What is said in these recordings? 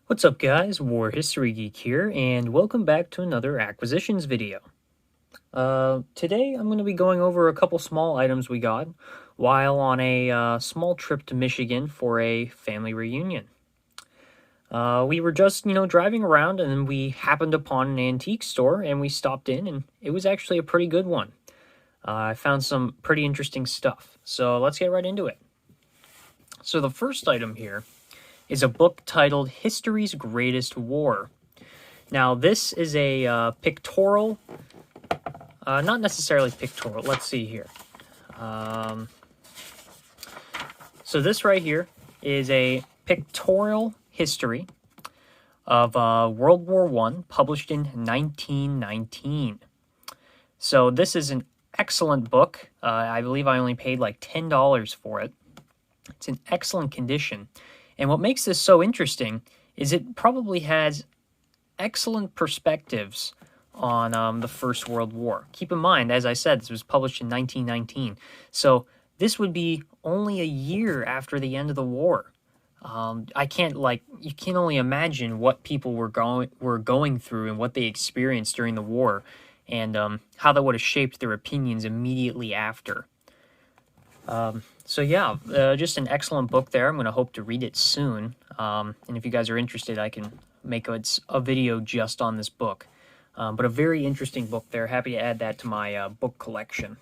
What's up guys, War History Geek here, and welcome back to another acquisitions video. Today I'm going to be going over a couple small items we got while on a small trip to Michigan for a family reunion. We were just, driving around and then we happened upon an antique store and we stopped in and it was actually a pretty good one. I found some pretty interesting stuff, so let's get right into it. So the first item here is a book titled History's Greatest War. Now, this is a pictorial, not necessarily pictorial, let's see here. So this right here is a pictorial history of World War I, published in 1919. So this is an excellent book. I believe I only paid like $10 for it. It's in excellent condition. And what makes this so interesting is it probably has excellent perspectives on the First World War. Keep in mind, as I said, this was published in 1919. So this would be only a year after the end of the war. You can only imagine what people were going through and what they experienced during the war, and how that would have shaped their opinions immediately after. So yeah, just an excellent book there. I'm going to hope to read it soon. And if you guys are interested, I can make a video just on this book. But a very interesting book there. Happy to add that to my book collection.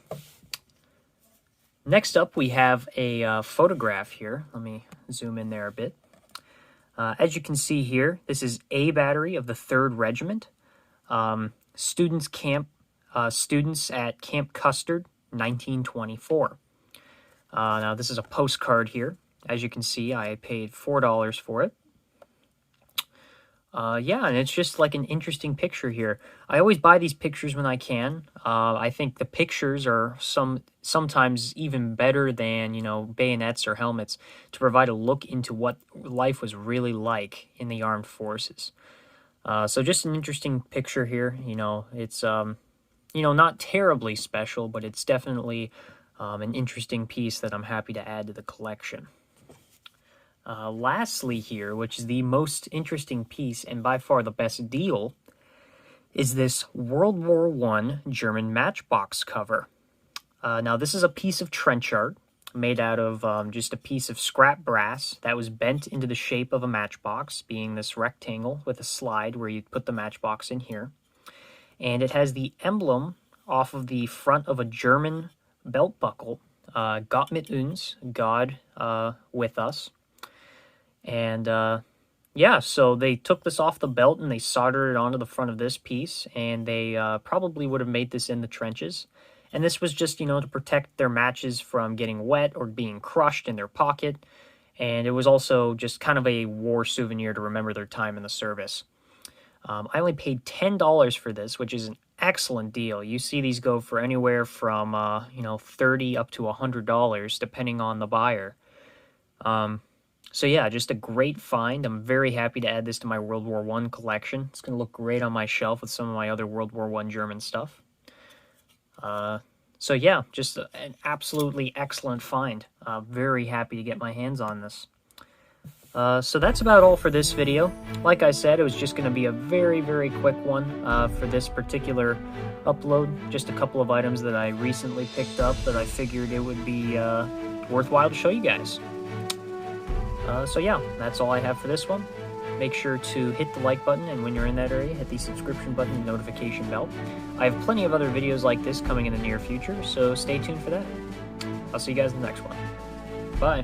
Next up, we have a photograph here. Let me zoom in there a bit. As you can see here, this is A Battery of the 3rd Regiment. Students at Camp Custard, 1924. Now, this is a postcard here. As you can see, I paid $4 for it. Yeah, and it's just like an interesting picture here. I always buy these pictures when I can. I think the pictures are sometimes even better than, bayonets or helmets to provide a look into what life was really like in the armed forces. So just an interesting picture here. It's, not terribly special, but it's definitely an interesting piece that I'm happy to add to the collection. Lastly here, which is the most interesting piece and by far the best deal, is this World War I German Matchbox cover. Now this is a piece of trench art made out of just a piece of scrap brass that was bent into the shape of a matchbox, being this rectangle with a slide where you put the matchbox in here. And it has the emblem off of the front of a German belt buckle, Gott mit uns, God with us. And yeah, so they took this off the belt and they soldered it onto the front of this piece, and they probably would have made this in the trenches. And this was just, to protect their matches from getting wet or being crushed in their pocket. And it was also just kind of a war souvenir to remember their time in the service. I only paid $10 for this, which is an excellent deal. You see these go for anywhere from, $30 up to $100, depending on the buyer. So yeah, just a great find. I'm very happy to add this to my World War I collection. It's going to look great on my shelf with some of my other World War I German stuff. So yeah, just an absolutely excellent find. Very happy to get my hands on this. So that's about all for this video. Like I said, it was just going to be a very, very quick one for this particular upload. Just a couple of items that I recently picked up that I figured it would be worthwhile to show you guys. So yeah, that's all I have for this one. Make sure to hit the like button, and when you're in that area, hit the subscription button and notification bell. I have plenty of other videos like this coming in the near future, so stay tuned for that. I'll see you guys in the next one. Bye.